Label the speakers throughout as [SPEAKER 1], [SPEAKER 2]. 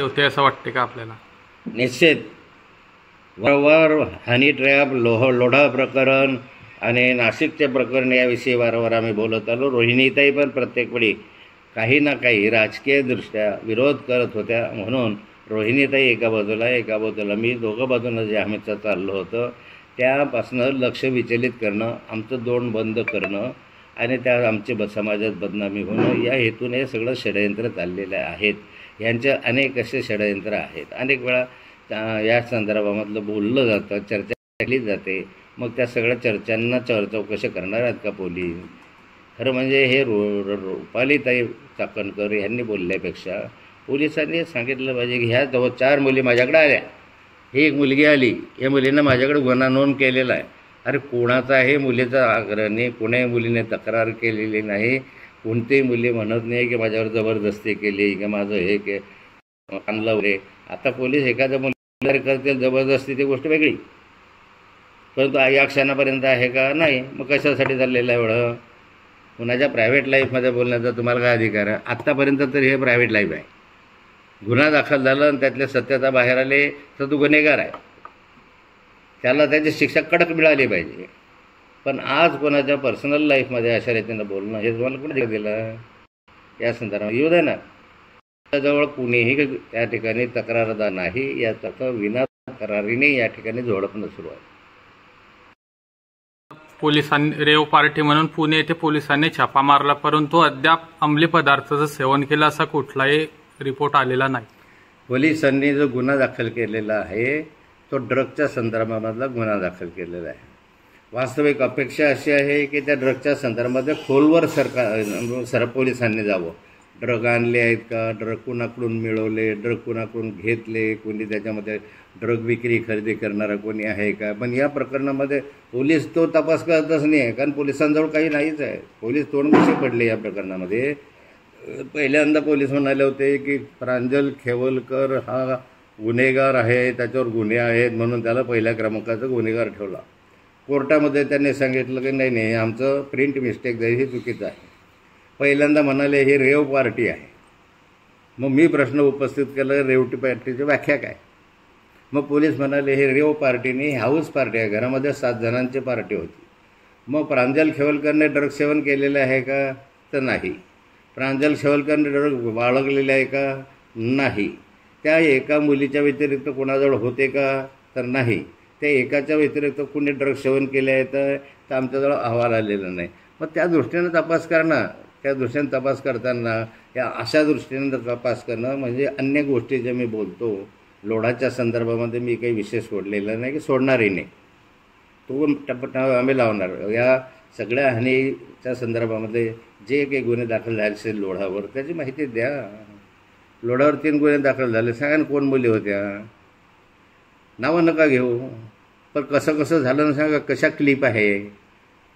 [SPEAKER 1] होते असं वाटते का आपल्याला?
[SPEAKER 2] निश्चित वारंवार हनी ट्रॅप लोढा प्रकरण आणि नाशिकचे प्रकरण याविषयी वारंवार आम्ही बोलत आलो. रोहिणीताई पण प्रत्येक वेळी काही ना काही राजकीयदृष्ट्या विरोध करत होत्या, म्हणून रोहिणीताई एका बाजूला मी, दोघं बाजूनं जे आम्ही चाललो होतं त्यापासनं लक्ष विचलित करणं, आमचं तोंड बंद करणं आणि त्या आमचे समाजात बदनामी होणं या हेतूने हे सगळं षडयंत्र चाललेलं आहेत. यांचे अनेक असे षडयंत्र आहेत. अनेक वेळा या संदर्भामधलं बोललं जातं, चर्चा केली जाते. मग त्या सगळ्या चर्चांना चौकशी करणार आहेत का पोलीस? खरं म्हणजे हे रुपालीताई चाकणकर यांनी बोलल्यापेक्षा पोलिसांनी सांगितलं पाहिजे की ह्या जवळ 4 मुली माझ्याकडे आल्या, ही एक मुलगी आली, या मुलीनं माझ्याकडे गुन्हा नोंद केलेला आहे. अरे कोणाचा आहे? मुलीचा आग्रह नाही, कोणाही मुलीने तक्रार केलेली नाही. कोणतीही मुली म्हणत नाही की माझ्यावर जबरदस्ती केली की माझं हे के आणलं रे. आता पोलीस एखाद्या मुलीला करतील जबरदस्ती, ती गोष्ट वेगळी, परंतु या क्षणापर्यंत आहे का? नाही. मग कशासाठी चाललेलं आहे एवढं? कुणाच्या प्रायव्हेट लाईफमध्ये बोलण्याचा तुम्हाला काय अधिकार आहे? आत्तापर्यंत तरी हे प्रायव्हेट लाईफ आहे. गुन्हा दाखल झाला आणि त्यातल्या सत्यता बाहेर आले तर तो गुन्हेगार आहे, त्याला त्याची शिक्षा कडक मिळाली पाहिजे. पण आज कोणाच्या पर्सनल लाईफमध्ये अशा रीतीनं बोलणं हे तुम्हाला कुठे दिलं? या संदर्भात येऊ दे ना. त्याजवळ कुणीही त्या ठिकाणी तक्रारदार नाही, याचा विना तक्रारीने या ठिकाणी झोडपणं सुरू आहे.
[SPEAKER 1] पोलिसांनी रेव पार्टी म्हणून पुणे येथे पोलिसांनी छापा मारला, परंतु अद्याप अंमली पदार्थाचं सेवन केलं असा कुठलाही रिपोर्ट आलेला नाही.
[SPEAKER 2] पोलिसांनी जो गुन्हा दाखल केलेला आहे तो ड्रगच्या संदर्भामधला गुन्हा दाखल केलेला आहे. वास्तविक अपेक्षा अशी आहे की त्या ड्रगच्या संदर्भामध्ये खोलवर पोलिसांनी जावं. ड्रग आणले आहेत का, ड्रग कुणाकडून मिळवले, ड्रग कुणाकडून घेतले, कोणी त्याच्यामध्ये ड्रग विक्री खरेदी करणारा कोणी आहे का. पण या प्रकरणामध्ये पोलीस तो तपास करतच नाही आहे, कारण पोलिसांजवळ काही नाहीच आहे. पोलीस तोंडमुशी पडले या प्रकरणामध्ये. पहिल्यांदा पोलीस म्हणाले होते की प्रांजल खेवलकर हा गुन्हेगार आहे, त्याच्यावर गुन्हे आहेत, म्हणून त्याला पहिल्या क्रमांकाचा गुन्हेगार ठेवला. कोर्टामध्ये त्यांनी सांगितलं की नाही, आमचं प्रिंट मिस्टेक जाईल, हे चुकीचं आहे. पहिल्यांदा म्हणाले हे रेव पार्टी आहे. मग मी प्रश्न उपस्थित केला, रेव पार्टीची व्याख्या काय? मग पोलीस म्हणाले हे रेव पार्टी नाही, हाऊस पार्टी आहे, घरामध्ये 7 जणांची पार्टी होती. मग प्रांजल खेवलकरने ड्रग सेवन केलेलं आहे का? तर नाही. प्रांजल खेवलकरने ड्रग बाळगलेले आहे का? नाही. त्या एका मुलीच्या व्यतिरिक्त कोणाजवळ होते का? तर नाही. त्या एकाच्या व्यतिरिक्त कुणी ड्रग सेवन केले आहेत तर आमच्याजवळ अहवाल आलेला नाही. मग त्या दृष्टीनं तपास करणं, त्या दृष्टीने तपास करताना या अशा दृष्टीने तपास करणं म्हणजे अन्य गोष्टी जे मी बोलतो लोढाच्या संदर्भामध्ये मी काही विषय सोडलेला नाही की सोडणारही नाही. तो आम्ही लावणार. या सगळ्या हानीच्या संदर्भामध्ये जे काही गुन्हे दाखल झाले असेल लोढावर त्याची माहिती द्या. लोढावर 3 गुन्हे दाखल झाले, सांगा ना कोण मुली होत्या? नावं नका घेऊ, पण कसं कसं झालं ना सांगा. कशा क्लिप आहे?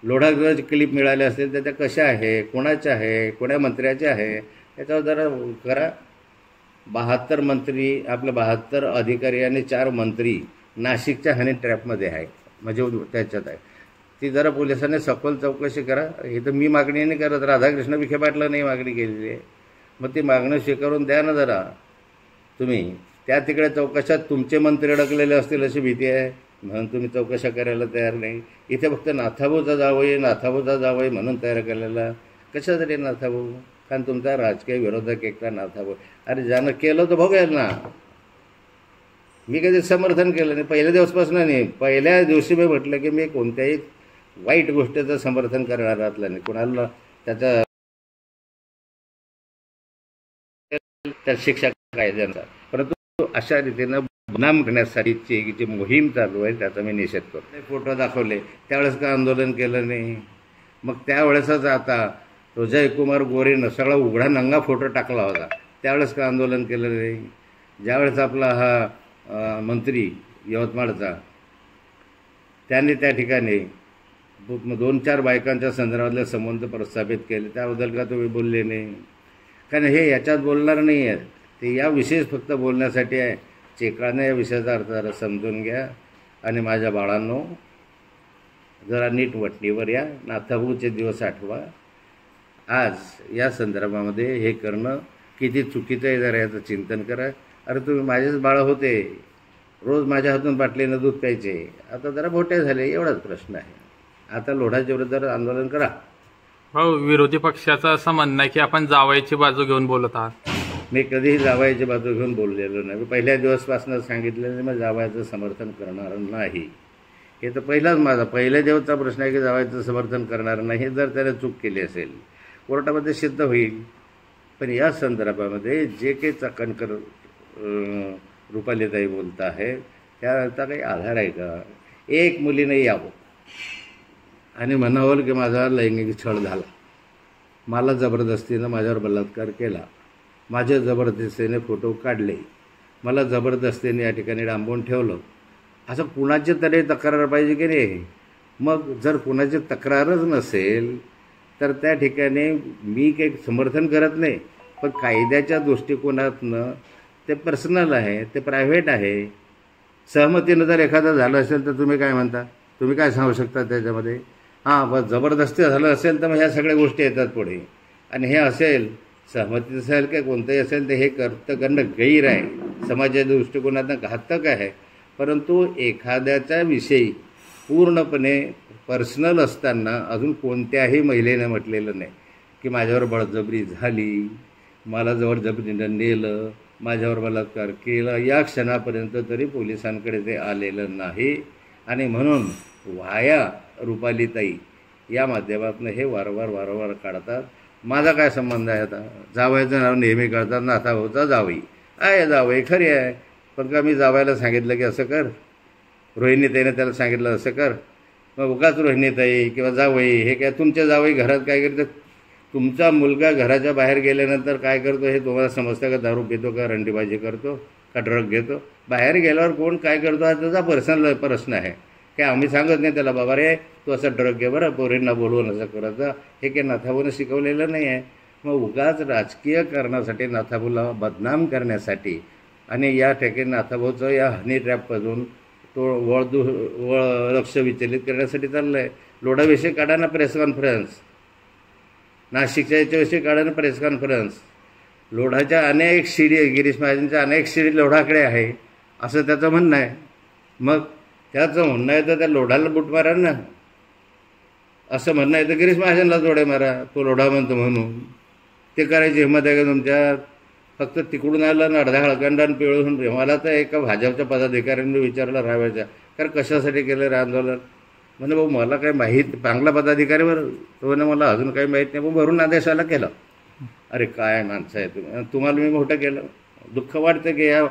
[SPEAKER 2] लोढा जर क्लिप मिळाल्या असतील तर त्या कशा आहे, कोणाच्या आहे, कोण्या मंत्र्याच्या आहे, त्याच्यावर जरा करा. 72 मंत्री, आपले 72 अधिकारी आणि 4 मंत्री नाशिकच्या हनी ट्रॅपमध्ये आहेत, म्हणजे त्याच्यात आहे. ती जरा पोलिसांनी सखोल चौकशी करा. हे तर मी मागणी नाही करत, राधाकृष्ण विखे पाटलांनी मागणी केलेली आहे. मग ती मागणं स्वीकारून द्या ना जरा तुम्ही. त्या तिकडे चौकशात तुमचे मंत्री अडकलेले असतील अशी भीती आहे म्हणून तुम्ही चौकशा करायला तयार नाही. इथे फक्त नाथाभाऊचा जावई म्हणून तयार केलेला. कशासाठी नाथाभाऊ? कारण तुमचा राजकीय विरोधक एकटा नाथाभाऊ. अरे ज्यानं केलं तर बघूया ना. मी कधी समर्थन केलं नाही, पहिल्या दिवसपासून नाही. पहिल्या दिवशी मी म्हटलं की मी कोणत्याही वाईट गोष्टीचं समर्थन करणारातलं नाही, कोणाला त्याचा शिक्षा कायद्यानुसार. परंतु अशा रीतीनं बदनाम करण्यासाठीची जी मोहीम चालू आहे त्याचा मी निषेध करतो. फोटो दाखवले त्यावेळेस का आंदोलन केलं नाही? मग त्यावेळेसच आता तो जयकुमार गोरेनं सगळा उघडा नंगा फोटो टाकला होता, त्यावेळेस का आंदोलन केलं नाही? ज्यावेळेस आपला हा मंत्री यवतमाळचा त्यांनी त्या ठिकाणी 2-4 बायकांच्या संदर्भातले संबंध प्रस्थापित केले, त्याबद्दल का तुम्ही बोलले नाही? कारण हे याच्यात बोलणार नाही आहे, ते या विषयीच फक्त बोलण्यासाठी आहे. चेकाने या विषयाचा अर्थ जरा समजून घ्या. आणि माझ्या बाळांनो जरा नीट वटणीवर या. नाथाभाऊचे दिवस आठवा. आज या संदर्भामध्ये हे करणं किती चुकीचं आहे जरा याचं चिंतन करा. अरे तुम्ही माझेच बाळ होते, रोज माझ्या हातून बाटलीनं दूध प्यायचे, आता जरा मोठे झाले, एवढाच प्रश्न आहे. आता लोढाच्या विरुद्ध आंदोलन करा.
[SPEAKER 1] हो, विरोधी पक्षाचं असं म्हणणं आहे की आपण जावयाची बाजू घेऊन बोलत आहात.
[SPEAKER 2] मी कधीही जावयाची बाजू घेऊन बोललेलो नाही. मी पहिल्या दिवसपासून सांगितलेलं मी जावयाचं समर्थन करणार नाही. हे तर पहिल्या दिवसचा प्रश्न आहे की जावयाचं समर्थन करणार नाही. जर त्याने चूक केली असेल कोर्टामध्ये सिद्ध होईल. पण या संदर्भामध्ये जे काही चाकणकर रुपालीताई बोलत आहे त्याचा काही आधार आहे का? एक मुलीने यावं आणि म्हणावं की माझा लैंगिक छळ झाला, मला जबरदस्तीनं माझ्यावर बलात्कार केला, माझे जबरदस्तीने फोटो काढले, मला जबरदस्तीने या ठिकाणी डांबून ठेवलं, असं कुणाची तरी तक्रार पाहिजे की नाही? मग जर कुणाची तक्रारच नसेल तर त्या ठिकाणी मी काही समर्थन करत नाही. पण कायद्याच्या दृष्टिकोनातनं ते पर्सनल आहे, ते प्रायव्हेट आहे. सहमतीनं जर एखादं झालं असेल तर तुम्ही काय म्हणता? तुम्ही काय सांगू शकता त्याच्यामध्ये? हां, बस जबरदस्ती झालं असेल तर मग ह्या सगळ्या गोष्टी येतात पुढे. आणि हे असेल सहमती असेल की कोणतंही असेल तर हे करणं गैर आहे, समाजाच्या दृष्टिकोनातनं घातक आहे. परंतु एखाद्याच्या विषयी पूर्णपणे पर्सनल असताना अजून कोणत्याही महिलेने म्हटलेलं नाही की माझ्यावर बळजबरी झाली, मला जबरदस्तीनं नेलं, माझ्यावर बलात्कार केला, या क्षणापर्यंत तरी पोलिसांकडे ते आलेलं नाही. आणि म्हणून वाया रुपालीताई या माध्यमातून हे वारंवार काढतात. माझा काय संबंध आहे? आता जावयाचं नाव नेहमी काढतात, नाथाभाऊचा जावई आहे, जावई खरी आहे. पण का मी जावयाला सांगितलं की असं कर? रोहिणीताईने त्याला सांगितलं असं कर? मग उगाच रोहिणीताई किंवा जावई हे काय तुमच्या जावई घरात काय करतात? तुमचा मुलगा घराच्या बाहेर गेल्यानंतर काय करतो हे तुम्हाला समजतं का? दारू पितो का, रंडीबाजी करतो का, ड्रग घेतो? बाहेर गेल्यावर कोण काय करतो हा त्याचा पर्सनल प्रश्न आहे. काय आम्ही सांगत नाही त्याला बाबा रे तू असं ड्रग घे बरं, पोरींना बोलवून असं करायचं, हे काही नाथाभाऊनं शिकवलेलं नाही आहे. मग उगाच राजकीय करण्यासाठी, नाथाभाऊला बदनाम करण्यासाठी आणि या ठिकाणी नाथाभाऊचं या हनी ट्रॅपमधून तो लक्ष विचलित करण्यासाठी चाललं आहे. लोढाविषयी काढा ना प्रेस कॉन्फरन्स, नाशिकच्या याच्याविषयी काढा ना प्रेस कॉन्फरन्स. लोढाच्या अनेक शिडी, गिरीश महाजनच्या अनेक शिडी लोढाकडे आहे असं त्याचं म्हणणं आहे. मग त्याचं म्हणणं आहे तर त्या लोढाला बुट मारा ना, असं म्हणणं आहे तर गिरीश महाजनला जोडे मारा, तो लोढा म्हणतो म्हणून. ते करायची हिंमत आहे का तुमच्यात? फक्त तिकडून आलं ना अर्ध्या हळकंडान पिळून. मला तर एका भाजपच्या पदाधिकाऱ्यांनी विचारलं राहायच्या कारण कशासाठी केलं रे आंदोलन? म्हणजे भाऊ मला काही माहीत, चांगला पदाधिकारीवर तो म्हणे मला अजून काही माहीत नाही. मग भरून आदेशाला केलं. अरे काय माणसं आहे तुम्हाला मी मोठं केलं. दुःख वाटतं की या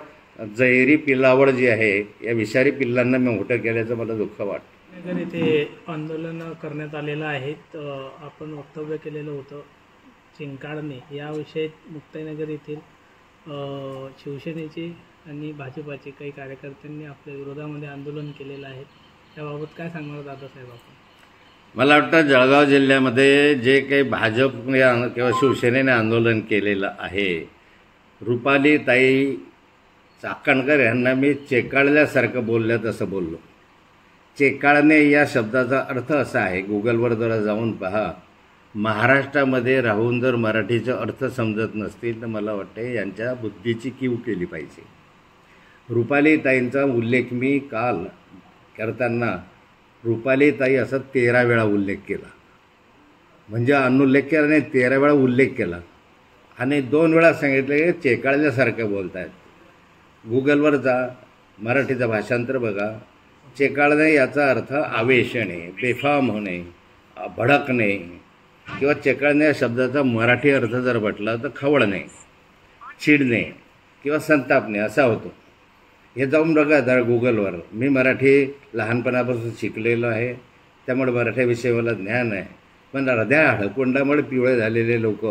[SPEAKER 2] जैरी पिल्लावड जी आहे या विषारी पिल्लांना मी मोठं केल्याचं मला दुःख वाटतं.
[SPEAKER 3] इथे आंदोलन करण्यात आलेलं आहे. आपण वक्तव्य केलेलं होतं चिंकाडणे याविषयी मुक्ताईनगर येथील शिवसेनेचे आणि भाजपाचे काही कार्यकर्त्यांनी आपल्या विरोधामध्ये आंदोलन केलेलं आहे. त्याबाबत काय सांगणार दादासाहेब आपण?
[SPEAKER 2] मला वाटतं जळगाव जिल्ह्यामध्ये जे काही भाजपने किंवा शिवसेनेने आंदोलन केलेलं आहे, रुपालीताई चाकणकर यांना मी चेकाळल्यासारखं बोलल्यात असं बोललो. चेकाळणे या शब्दाचा अर्थ असा आहे, गुगलवर जरा जाऊन पहा. महाराष्ट्रामध्ये राहून जर मराठीचे अर्थ समजत नसतील तर मला वाटते यांच्या बुद्धीची कीव केली पाहिजे. रुपालीताईंचा उल्लेख मी काल करताना रुपालीताई असं 13 वेळा उल्लेख केला. म्हणजे अनुल्लेख केला नाही, 13 वेळा उल्लेख केला आणि 2 वेळा सांगितलं की चेकाळल्यासारखं बोलत आहेत. गुगलवर जा, मराठीचं भाषांतर बघा. चेकाळणे याचा अर्थ आवेशणे, बेफाम होणे, भडकणे किंवा चेकाळणे या शब्दाचा मराठी अर्थ जर म्हटला तर खवळणे, चिडणे किंवा संतापणे असा होतो. हे जाऊन बघा जरा गुगलवर. मी मराठी लहानपणापासून शिकलेलो आहे त्यामुळे मराठीविषयी मला ज्ञान आहे. पण अर्ध्या हळकुंडामुळे पिवळे झालेले लोक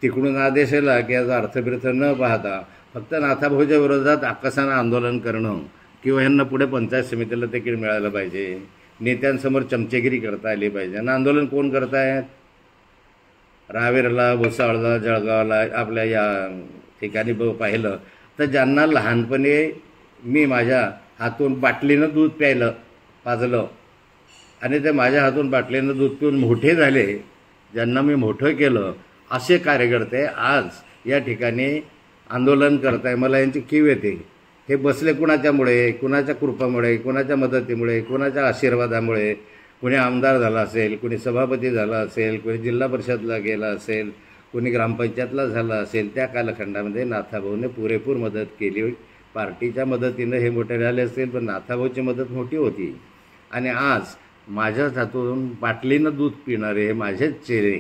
[SPEAKER 2] तिकडून आदेश आला की याचा अर्थबिर्थ न पाहता फक्त नाथाभाऊच्या विरोधात आकसानं आंदोलन करणं किंवा यांना पुढे पंचायत समितीला तिकीट मिळालं पाहिजे, नेत्यांसमोर चमचेगिरी करता आली पाहिजे. आणि आंदोलन कोण करतायत? रावेरला, भुसावळला, जळगावला, आपल्या या ठिकाणी पाहिलं तर ज्यांना लहानपणी मी माझ्या हातून बाटलीनं दूध पाजलं आणि ते माझ्या हातून बाटलीनं दूध पिऊन मोठे झाले, ज्यांना मी मोठं केलं, असे कार्यकर्ते आज या ठिकाणी आंदोलन करताय, मला यांची कीव येते. हे बसले कुणाच्यामुळे, कुणाच्या कृपामुळे, कुणाच्या मदतीमुळे, कुणाच्या आशीर्वादामुळे. कुणी आमदार झाला असेल, कुणी सभापती झाला असेल, कुणी जिल्हा परिषदला गेला असेल, कुणी ग्रामपंचायतला झाला असेल. त्या कालखंडामध्ये नाथाभाऊने पुरेपूर मदत केली. पार्टीच्या मदतीनं हे मोठे झाले असतील, पण नाथाभाऊची मदत मोठी होती. आणि आज माझ्याच हातून बाटलीनं दूध पिणारे हे माझेच चेहरे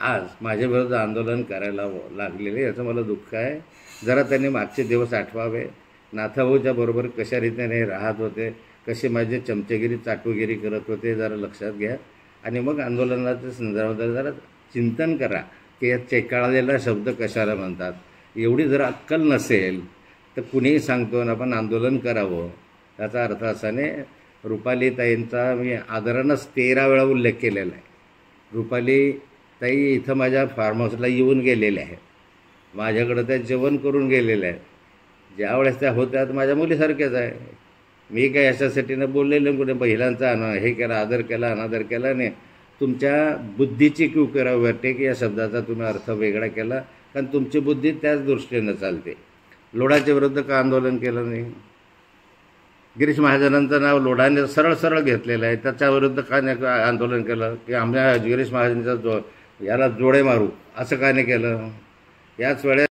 [SPEAKER 2] आज माझ्याविरुद्ध आंदोलन करायला लागलेले, याचं मला दुःख आहे. जरा त्यांनी मागचे दिवस आठवावे. नाथाभाऊच्या बरोबर कशा रीतीने राहत होते, कसे माझे चमचेगिरी चाटुगिरी करत होते, जरा लक्षात घ्या. आणि मग आंदोलनाच्या संदर्भात जरा चिंतन करा की या चेकाळलेला शब्द कशाला म्हणतात. एवढी जर अक्कल नसेल तर कुणीही सांगतो ना आपण आंदोलन करावं. याचा अर्थ असाने रुपालीताईंचा मी आदरानंच 13 वेळा उल्लेख केलेला आहे. रुपालीताई इथं माझ्या फार्म हाऊसला येऊन गेलेल्या आहेत, माझ्याकडं त्या जेवण करून गेलेल्या आहेत. ज्यावेळेस त्या होत्या माझ्या मुलीसारख्याच आहे. मी काय याच्यासाठी न बोललेलं कुठे महिलांचा हे केला, आदर केला, अनादर केला नाही. तुमच्या बुद्धीची क्यू करावी वाटते की या शब्दाचा तुम्ही अर्थ वेगळा केला, कारण तुमची बुद्धी त्याच दृष्टीनं चालते. लोढाच्या विरुद्ध का आंदोलन केलं नाही? गिरीश महाजनांचं नाव लोढाने सरळ सरळ घेतलेलं आहे, त्याच्याविरुद्ध का नाही आंदोलन केलं की आम्हाला गिरीश महाजनचा याला जोडे मारू, असं का नाही केलं? याच वेळेस